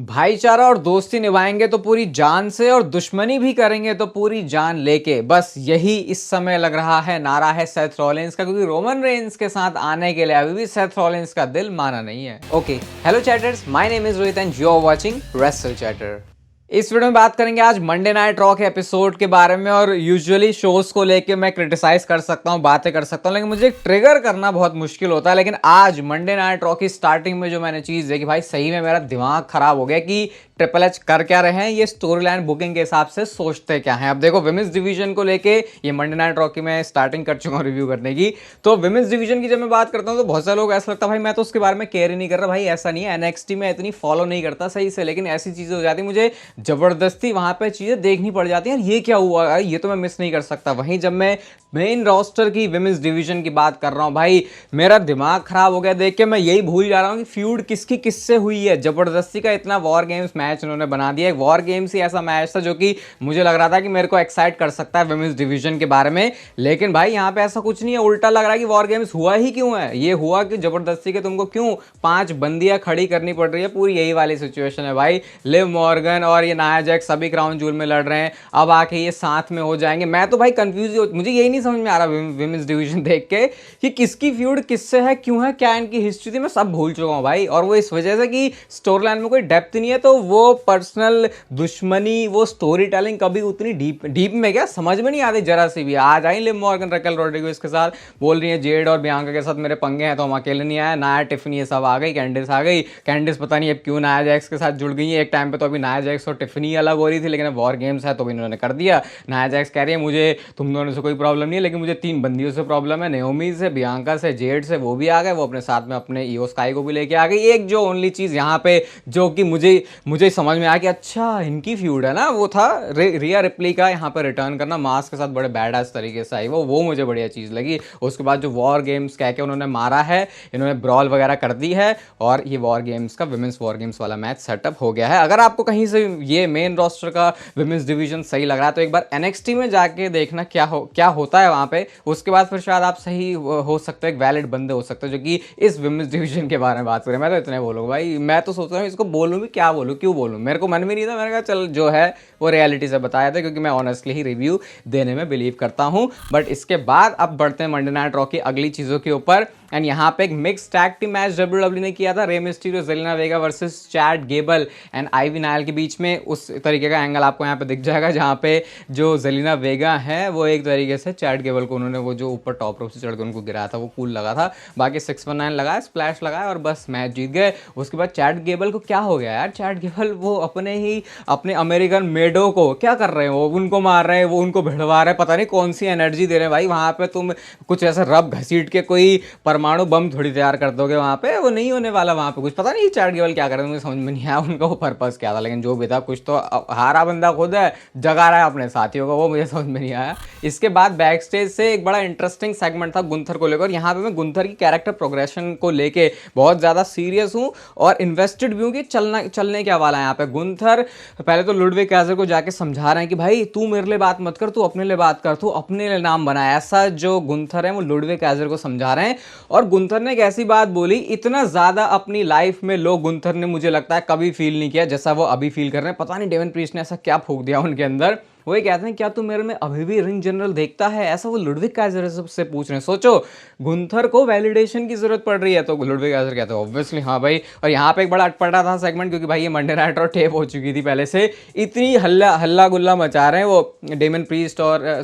भाईचारा और दोस्ती निभाएंगे तो पूरी जान से और दुश्मनी भी करेंगे तो पूरी जान लेके। बस यही इस समय लग रहा है नारा है सेथ रॉलिंस का, क्योंकि रोमन रेंस के साथ आने के लिए अभी भी सेथ रॉलिंस का दिल माना नहीं है। Okay, hello chatters, my name is Rohit and you are watching wrestle chatter. इस वीडियो में बात करेंगे आज मंडे नाइट रॉ के एपिसोड के बारे में। और यूजुअली शोज को लेके मैं क्रिटिसाइज कर सकता हूँ, बातें कर सकता हूँ, लेकिन मुझे ट्रिगर करना बहुत मुश्किल होता है। लेकिन आज मंडे नाइट रॉ की स्टार्टिंग में जो मैंने चीज़ देखी, भाई सही में मेरा दिमाग खराब हो गया कि ट्रिपल एच कर क्या रहे हैं, ये स्टोरी लाइन बुकिंग के हिसाब से सोचते क्या हैं। अब देखो, विमेंस डिवीजन को लेके ये मंडे नाइट रॉ की मैं स्टार्टिंग कर चुका हूँ रिव्यू करने की। तो विमेंस डिवीजन की जब मैं बात करता हूँ तो बहुत सारे लोग ऐसा लगता है भाई मैं तो उसके बारे में केयर ही नहीं कर रहा। भाई ऐसा नहीं है, एनएक्सटी में इतनी फॉलो नहीं करता सही से, लेकिन ऐसी चीज़ें हो जाती, मुझे जबरदस्ती वहां पे चीजें देखनी पड़ जाती हैं। ये क्या हुआ, ये तो मैं मिस नहीं कर सकता। वहीं जब मैं मेन रोस्टर की विमेंस डिवीजन की बात कर रहा हूं, भाई मेरा दिमाग खराब हो गया देख के। मैं यही भूल जा रहा हूं कि फ्यूड किसकी किससे हुई है। जबरदस्ती का इतना वॉर गेम्स मैच उन्होंने बना दिया। एक वॉर गेम्स ही ऐसा मैच था जो कि मुझे लग रहा था कि मेरे को एक्साइट कर सकता है विमेंस डिवीजन के बारे में, लेकिन भाई यहाँ पे ऐसा कुछ नहीं है। उल्टा लग रहा है कि वॉर गेम्स हुआ ही क्यों है। ये हुआ कि जबरदस्ती के तुमको क्यों 5 बंदियां खड़ी करनी पड़ रही है। पूरी यही वाली सिचुएशन है भाई। लिव मॉर्गन और ये नाया जैक्स सभी क्राउन जूल में लड़ रहे हैं, अब आके ये साथ में हो जाएंगे। मैं तो भाई कंफ्यूज, मुझे यही नहीं समझ में आ रहा विमेंस डिवीजन देख के कि किसकी फ्यूड किससे है, क्यों है, क्या इनकी हिस्ट्री थी, मैं सब भूल चुका हूं भाई। और वो इस वजह से कि स्टोरी लाइन में कोई डेप्थ नहीं है, तो वो पर्सनल दुश्मनी, वो स्टोरी टेलिंग कभी उतनी डीप में क्या समझ में नहीं आती जरा सी भी। आज I Liv Morgan Raquel Rodriguez के साथ बोल रही है जेड और बियांका के साथ मेरे पंगे हैं, तो हम अकेले नहीं आए। नाया, टिफनी, ये सब आ गई। कैंडिस आ गई। कैंडिस पता नहीं अब क्यों नाया जैक्स के साथ जुड़ गई है। एक टाइम पे तो अभी नाया जैक्स और टिफनी अलग हो रही थी, लेकिन अब वॉर गेम्स है तो भी इन्होंने कर दिया। नाया जैक्स कह रही है मुझे तुम दोनों से कोई प्रॉब्लम नहीं है, लेकिन मुझे 3 बंदियों से प्रॉब्लम है, नेओमी से, बियांका से, जेड से। वो भी आ गए, वो अपने साथ में अपने ईओ स्काई को भी लेके आ गई। एक जो ओनली चीज़ यहाँ पे जो कि मुझे समझ में आया कि अच्छा इनकी फ्यूड है ना, वो था रिया रिप्ली का यहाँ पे रिटर्न करना मास्क के साथ बड़े बैड एस तरीके से आई। वो मुझे बढ़िया चीज़ लगी। उसके बाद जो वॉर गेम्स कह के उन्होंने मारा है, इन्होंने ब्रॉल वगैरह कर दी है, और ये वॉर गेम्स का विमेंस वॉर गेम्स वाला मैच सेटअप हो गया है। अगर आपको कहीं से ये मेन रोस्टर का विमेंस डिवीजन सही लग रहा है तो एक बार एनएक्सटी में जाके देखना क्या होता है वहाँ पे। उसके बाद फिर शायद आप सही हो सकते हो, एक वैलिड बंदे हो सकते हो जो कि इस विमेंस डिवीजन के बारे में बात करें। मैं तो इतने बोलूँ भाई, मैं तो सोच रहा हूँ इसको बोलूँ भी क्या बोलूँ, क्यों बोलूँ। मेरे को मन में नहीं था, मैंने कहा चल जो है वो रियलिटी से बताया था, क्योंकि मैं ऑनेस्टली ही रिव्यू देने में बिलीव करता हूँ। बट इसके बाद अब बढ़ते हैं मंडे नाइट रॉ की अगली चीज़ों के ऊपर। एंड यहाँ पे एक mix tag team match WWE ने किया था। Rey Mysterio, Zelina Vega versus Chad Gable and Ivy Nile के बीच में। उस तरीके का एंगल आपको यहाँ पे दिख जाएगा, जहाँ पे जो जेलिना वेगा है वो एक तरीके से चैड गेबल को उन्होंने वो जो ऊपर टॉप रोप से चढ़ के उनको गिराया था, वो कूल लगा था। बाकी 619 लगाया, स्प्लैश लगाया और बस मैच जीत गए। उसके बाद चैड गेबल को क्या हो गया यार, चैड गेबल वो अपने अमेरिकन मेडो को क्या कर रहे हैं, वो उनको मार रहे हैं, वो उनको भिड़वा रहे हैं, पता नहीं कौन सी एनर्जी दे रहे हैं भाई। वहाँ पे तुम कुछ ऐसा रब घसीट के कोई परमाणु बम थोड़ी तैयार कर दोगे, वहाँ पे वो नहीं होने वाला। वहाँ पे कुछ पता नहीं चैट गेवल क्या कर रहे हैं, मुझे समझ में नहीं आया उनका वो पर्पस क्या था। लेकिन जो भी था, कुछ तो हारा बंदा खुद है, जगा रहा है अपने साथियों को, वो मुझे समझ में नहीं आया। इसके बाद बैक स्टेज से एक बड़ा इंटरेस्टिंग सेगमेंट था गुंथर को लेकर। यहाँ पे मैं गुंथर की कैरेक्टर प्रोग्रेशन को लेके बहुत ज़्यादा सीरियस हूँ और इन्वेस्टेड भी हूँ कि चलने क्या वाला है यहाँ पे। गुंथर पहले तो लुडविग कैसर को जाके समझा रहे हैं कि भाई तू मेरे लिए बात मत कर, तू अपने लिए बात कर, तू अपने लिए नाम बना। ऐसा जो गुंथर है वो लुडविग कैसर को समझा रहे हैं। और गुंथर ने एक ऐसी बात बोली, इतना ज्यादा अपनी लाइफ में लो गुंथर ने मुझे लगता है कभी फील नहीं किया जैसा वो अभी फील कर रहे हैं। पता नहीं डेवन प्रीस्ट ने ऐसा क्या फूंक दिया उनके अंदर। वो ये कहते हैं क्या तू मेरे में अभी भी रिंग जनरल देखता है, ऐसा वो लुडविग काइजर से पूछ रहे हैं। सोचो, गुंथर को वैलिडेशन की जरूरत पड़ रही है तो लुडविग काइजर कहते हैं ऑब्वियसली हाँ भाई। और यहाँ पे एक बड़ा अटपटा था सेगमेंट, क्योंकि भाई ये मंडे नाइट और टेप हो चुकी थी पहले से। इतनी हल्ला गुल्ला मचा रहे हैं वो डेमन प्रीस्ट और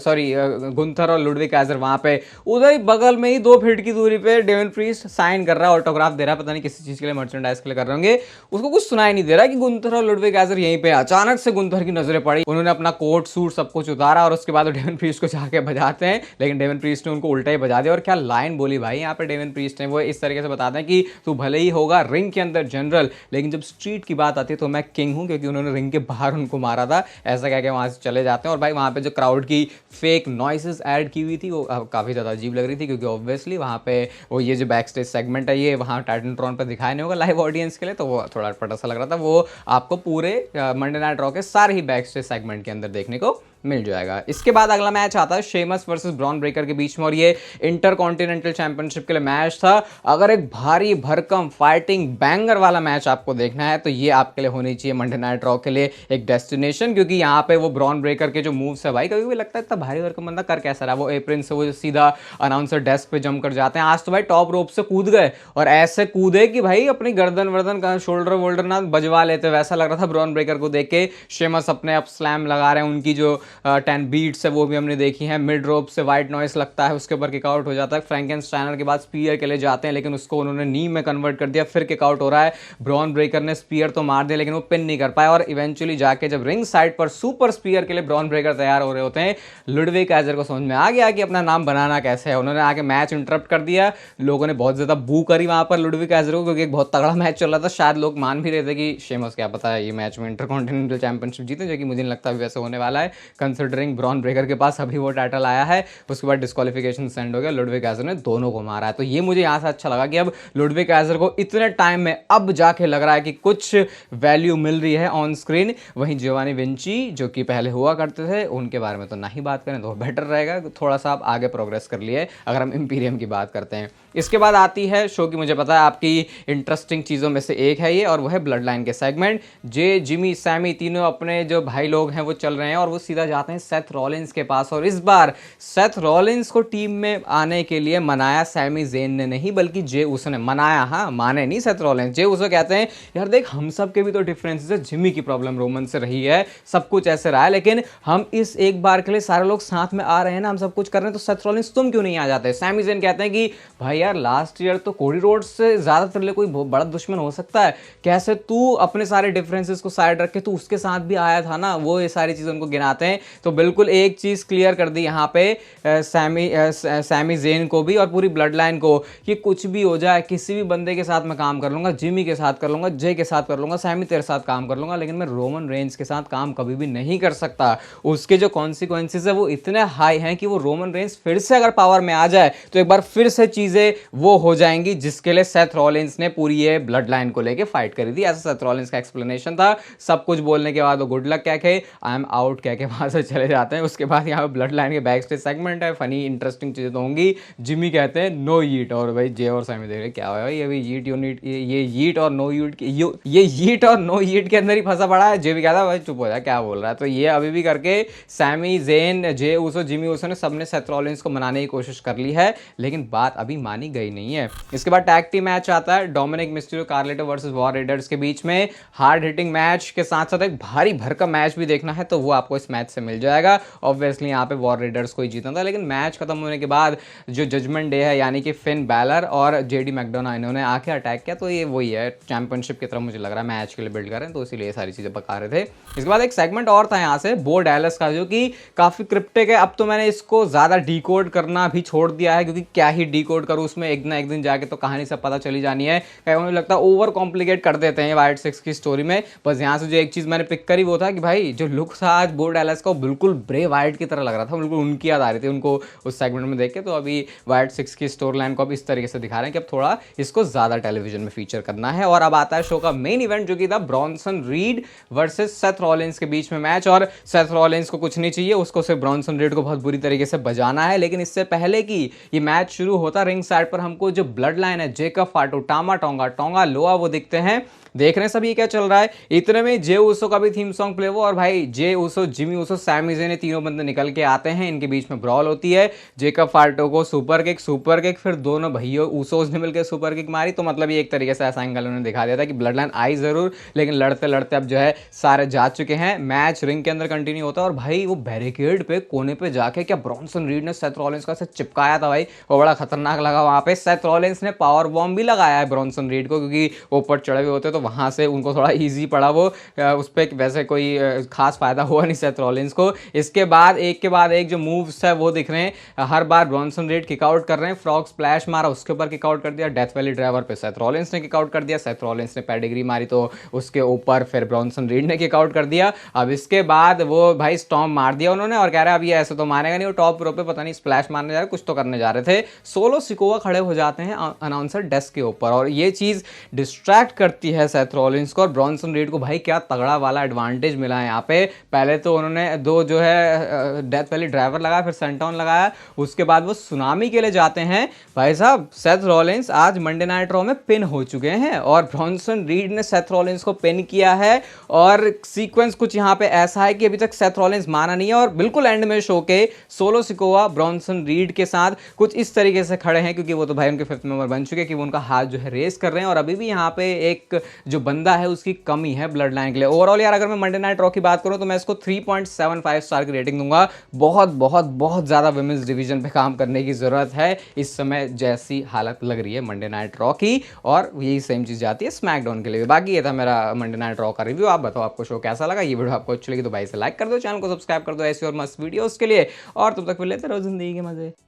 गुंथर और लुडविग काइजर वहाँ पे। उधर ही बगल में ही 2 फीट की दूरी पे डेमन प्रीस्ट साइन कर रहा है, ऑटोग्राफ दे रहा है, पता नहीं किसी चीज के लिए, मर्चेंडाइज के लिए कर रहे होंगे। उसको कुछ सुनाई नहीं दे रहा कि गुंथर और लुडविग काइजर यहीं पे। अचानक से गुंथर की नजरें पड़ी, उन्होंने अपना कोट सूट सब कुछ उतारा और उसके बाद डेवन प्रीस्ट को जाके बजाते हैं। लेकिन डेवन प्रीस्ट ने उनको उल्टा ही बजा दिया। और क्या लाइन बोली भाई यहाँ पे डेवन प्रीस्ट ने, वो इस तरीके से बताते हैं कि तू भले ही होगा रिंग के अंदर जनरल, लेकिन जब स्ट्रीट की बात आती है तो मैं किंग हूँ, क्योंकि उन्होंने रिंग के बाहर उनको मारा था। ऐसा कह के वहां से चले जाते हैं। और भाई वहां पे जो क्राउड की फेक नॉइसेस ऐड की हुई थी वो काफी ज्यादा अजीब लग रही थी, क्योंकि ऑब्वियसली वहां पे वो ये जो बैक स्टेज सेगमेंट है ये वहां टाइटनट्रॉन पर दिखाया नहीं होगा लाइव ऑडियंस के लिए, तो वो थोड़ा अटपटा सा लग रहा था। वो आपको पूरे मंडे नाइट रॉ के सारे ही बैक स्टेज सेगमेंट के अंदर देखने को मिल जाएगा। इसके बाद अगला मैच आता है शेमस वर्सेस ब्रॉन ब्रेकर के बीच में, और ये इंटरकॉन्टिनेंटल चैंपियनशिप के लिए मैच था। अगर एक भारी भरकम फाइटिंग बैंगर वाला मैच आपको देखना है तो ये आपके लिए होनी चाहिए मंडे नाइट रॉ के लिए एक डेस्टिनेशन, क्योंकि यहाँ पे वो ब्रॉन ब्रेकर के जो मूव्स है भाई, कभी भी लगता है इतना भारी भरकम बंदा कर कैसा रहा। वो एप्रिन से वो सीधा अनाउंसर डेस्क पे जम कर जाते हैं। आज तो भाई टॉप रोप से कूद गए और ऐसे कूदे कि भाई अपनी गर्दन वर्दन का शोल्डर वोल्डर ना बजवा लेते, वैसा लग रहा था ब्रॉन ब्रेकर को देख के। शेमस अपने अप स्लैम लगा रहे हैं, उनकी जो 10 बीट्स है वो भी हमने देखी है। मिड रोप से वाइट नॉइस लगता है, उसके ऊपर किकआउट हो जाता है। फ्रैंकेनस्टाइनर के बाद स्पीयर के लिए जाते हैं लेकिन उसको उन्होंने नी में कन्वर्ट कर दिया, फिर किकआउट हो रहा है। ब्रॉन ब्रेकर ने स्पीयर तो मार दिया लेकिन वो पिन नहीं कर पाया, और इवेंचुअली जाके जब रिंग साइड पर सुपर स्पीयर के लिए ब्रॉन ब्रेकर तैयार हो रहे होते हैं, लुडविग काइजर को समझ में आ गया कि अपना नाम बनाना कैसे है। उन्होंने आके मैच इंटरप्ट कर दिया, लोगों ने बहुत ज्यादा बू करी वहां पर लुडविग काइजर को, क्योंकि एक बहुत तगड़ा मैच चल रहा था। शायद लोग मान भी रहे थे कि शेमस क्या पता है ये मैच में इंटरकॉन्टिनेंटल चैंपियनशिप जीते, जो कि मुझे नहीं लगता भी वैसे होने वाला है, कंसिडरिंग ब्रॉन ब्रेकर के पास अभी वो टाइटल आया है। उसके बाद डिस्क्वालिफिकेशन सेंड हो गया, लुडविग काइजर ने दोनों को मारा है। तो ये मुझे यहाँ से अच्छा लगा कि अब लुडविग काइजर को इतने टाइम में अब जाके लग रहा है कि कुछ वैल्यू मिल रही है ऑन स्क्रीन। वहीं जियोवानी विंची जो कि पहले हुआ करते थे, उनके बारे में तो नहीं बात करें तो बेटर रहेगा, थोड़ा सा आप आगे प्रोग्रेस कर लिए अगर हम इंपीरियम की बात करते हैं। इसके बाद आती है शो की, मुझे पता है आपकी इंटरेस्टिंग चीज़ों में से एक है ये, और वो है ब्लड लाइन के सेगमेंट। जे, जिमी, सैमी तीनों अपने जो भाई लोग हैं वो चल रहे हैं और वो सीधा जाते हैं सेथ रॉलिंस के पास। और इस बार सेथ रॉलिंस को टीम में आने के लिए मनाया सैमी ज़ेन ने नहीं, बल्कि जे उसो ने मनाया। हाँ, माने नहीं सेथ रॉलिंस। जे उसो कहते हैं यार देख हम सब के भी तो डिफरेंसेस है, जिमी की प्रॉब्लम रोमन से रही है, सब कुछ ऐसे रहा है, लेकिन हम इस एक बार के लिए सारे लोग साथ में आ रहे हैं ना, हम सब कुछ कर रहे हैं, तो सेथ रॉलिंस तुम क्यों नहीं आ जाते। सैमी ज़ेन कहते हैं कि भाई यार लास्ट ईयर तो कोडी रोड्स से ज्यादा तेरे लिए कोई बहुत बड़ा दुश्मन हो सकता है, कैसे तू अपने सारे डिफरेंसेस को साइड रख के तू उसके साथ भी आया था ना, वो ये सारी चीज़ें उनको गिनाते हैं। तो बिल्कुल एक चीज़ क्लियर कर दी यहाँ पे सैमी ज़ेन को भी और पूरी ब्लड लाइन को कि कुछ भी हो जाए, किसी भी बंदे के साथ मैं काम कर लूंगा, जिमी के साथ कर लूंगा, जे के साथ कर लूंगा, सैमी तेरे साथ काम कर लूंगा, लेकिन मैं रोमन रेंज के साथ काम कभी भी नहीं कर सकता। उसके जो कॉन्सिक्वेंसेस है वो इतने हाई हैं कि वो रोमन रेंज फिर से अगर पावर में आ जाए तो एक बार फिर से चीज़ें वो हो जाएंगी, जिसके लिए सेथ रॉलिंस ने पूरी ये ब्लड लाइन को लेके फाइट करी थी। ऐसा सेथ रॉलिंस का एक्सप्लेनेशन था। सब कुछ बोलने के बाद वो गुड लक कह के आई एम आउट कह के वहां से चले जाते हैं। उसके बाद यहाँ पे ब्लड लाइन के बैक स्टेज सेगमेंट है, फनी इंटरेस्टिंग चीजें तो होंगी। जिमी कहते हैं नो यीट, और भाई जे और सैमी देख रहे क्या हुआ भाई, अभी यीट यूनिट ये यीट और नो यूट ये यीट और नो यीट के अंदर ही फंसा पड़ा है। जे भी कहता है भाई चुप हो जा क्या बोल रहा है। तो ये अभी भी करके सैमी, जेन, जे उसो, जिमी उसो ने सबने सेथ रॉलिंस को मनाने की कोशिश कर ली है, लेकिन बात अभी मानी गई नहीं है। इसके बाद टैग टीम मैच आता है, Dominik Mysterio, Carlito versus war readers के बीच में। हार्ड हिटिंग मैच के साथ साथ एक भारी भरकम मैच भी देखना है तो वो आपको इस मैच से मिल जाएगा। ऑब्वियसली यहाँ पे वॉर रेडर्स को ही जीतना था, लेकिन मैच खत्म होने के बाद जो जजमेंट डे है यानी कि फिन बैलर और जेडी मैकडोना इन्होंने आके अटैक किया, तो ये वही है चैंपियनशिप की तरफ मुझे लग रहा है मैच के लिए बिल्ड कर रहे हैं, तो इसीलिए सारी चीजें बता रहे थे। इसके बाद एक सेगमेंट और था यहाँ से बो डैलस का, जो कि काफी क्रिप्टिक है। अब तो मैंने इसको ज्यादा डिकोड करना भी छोड़ दिया है, क्योंकि क्या ही डिकोड करूँ, उसमें एक ना एक दिन जाके तो कहानी सब पता चली जानी है। मुझे लगता है ओवर कॉम्प्लिकेट कर देते हैं वाइट सिक्स की स्टोरी में। बस यहाँ से जो एक चीज मैंने पिक करी वो था कि भाई जो लुक था आज बो डैलस का बिल्कुल ब्रे वाइट की तरह लग रहा था, बिल्कुल उनकी याद आ रही थी उनको उस सेगमेंट में देख के। तो अभी वाइट सिक्स की स्टोरी लाइन को अब इस तरीके से दिखा रहे हैं कि अब थोड़ा इसको ज्यादा टेलीविजन में फीचर करना है। और अब आता है शो का मेन इवेंट, जो कि था Bronson read versus Seth Rollins के बीच में मैच। और सेथ रॉलिंस को कुछ नहीं चाहिए, उसको सिर्फ ब्रॉन्सन रीड को बहुत बुरी तरीके से बजाना है। लेकिन इससे पहले कि ये मैच शुरू होता, रिंग साइड पर हमको जो ब्लड लाइन है, जेकब फाटो, टामा टोंगा, टोंगा लोआ, वो दिखते हैं। देख रहे हैं सभी क्या चल रहा है। इतने में जे उसो का भी थीम सॉन्ग प्ले हुआ, और भाई जे उसो, जिमी उसो, सैमी ज़ेन ने तीनों बंदे निकल के आते हैं। इनके बीच में ब्रॉल होती है। जेकब फाल्टो को सुपर किक, फिर दोनों भैयों उसोस ने मिलकर सुपर किक मारी। तो मतलब ये एक तरीके से ऐसा एंगल उन्होंने दिखा दिया था कि ब्लड लाइन आई जरूर, लेकिन लड़ते लड़ते अब जो है सारे जा चुके हैं। मैच रिंग के अंदर कंटिन्यू होता है, और भाई वो बैरिकेड पे कोने पे जाके क्या ब्रॉन्सन रीड ने सेथ रॉलिंस का से चिपकाया था भाई, वो बड़ा खतरनाक लगा। वहां पे सेथ रॉलिंस ने पावर बॉम्ब भी लगाया है ब्रॉन्सन रीड को, क्योंकि ऊपर चढ़े हुए होते तो वहां से उनको थोड़ा इजी पड़ा। वो उस पर वैसे कोई खास फायदा हुआ नहीं सेथ रॉलिंस को। इसके बाद एक जो मूव्स है वो दिख रहे हैं। हर बार ब्रॉन्सन रीड किकआउट कर रहे हैं। फ्रॉग स्प्लैश मारा, उसके ऊपर किकआउट कर दिया। डेथ वैली ड्राइवर पे सेथ रॉलिंस ने किकआउट कर दिया। सेथ रॉलिंस ने पेडिग्री मारी तो उसके ऊपर फिर ब्रॉन्सन रीड ने किकआउट कर दिया। अब इसके बाद वो भाई स्टॉम्प मार दिया उन्होंने, और कह रहा है अब ये ऐसे तो मारेगा नहीं। वो टॉप रो पे पता नहीं स्प्लैश मारने जा रहे, कुछ तो करने जा रहे थे। सोलो सिकोआ खड़े हो जाते हैं अनाउंसर डेस्क के ऊपर, और ये चीज डिस्ट्रैक्ट करती है सेथ रॉलिंस को, और ब्रॉन्सन रीड को भाई क्या तगड़ा वाला एडवांटेज मिला है यहाँ पे। पहले तो उन्होंने 2 जो है डेथ वैली ड्राइवर लगाया, फिर सेंटॉन लगाया, उसके बाद वो सुनामी के लिए जाते हैं। भाई साहब सेथ रॉलिंस आज मंडे नाइट रॉ में पिन हो चुके हैं और ब्रॉन्सन रीड ने सेथ रॉलिंस को पिन किया है। और सीक्वेंस कुछ यहाँ पे ऐसा है कि अभी तक सेथ रॉलिंस माना नहीं है और बिल्कुल एंड में शो के सोलो सिकोआ ब्रॉन्सन रीड के साथ कुछ इस तरीके से खड़े हैं, क्योंकि वो तो भाई उनके 5th मेंबर बन चुके हैं कि वो उनका हाथ जो है रेस कर रहे हैं। और अभी भी यहाँ पे एक जो बंदा है उसकी कमी है ब्लड लाइन के लिए। ओवरऑल यार अगर मैं मंडे नाइट रॉ की बात करूं तो मैं इसको 3.75 स्टार की रेटिंग दूंगा। बहुत बहुत बहुत ज़्यादा विमेंस डिवीजन पे काम करने की ज़रूरत है इस समय जैसी हालत लग रही है मंडे नाइट रॉ की, और यही सेम चीज़ जाती है स्मैकडाउन के लिए। बाकी ये था मेरा मंडे नाइट रॉ का रिव्यू। आप बताओ आपको शो कैसा लगा। ये वीडियो आपको अच्छी लगी तो भाई से लाइक कर दो, चैनल को सब्सक्राइब कर दो ऐसी और मस्त वीडियोस के लिए, और तब तक फिर लेते रहो जिंदगी के मजे।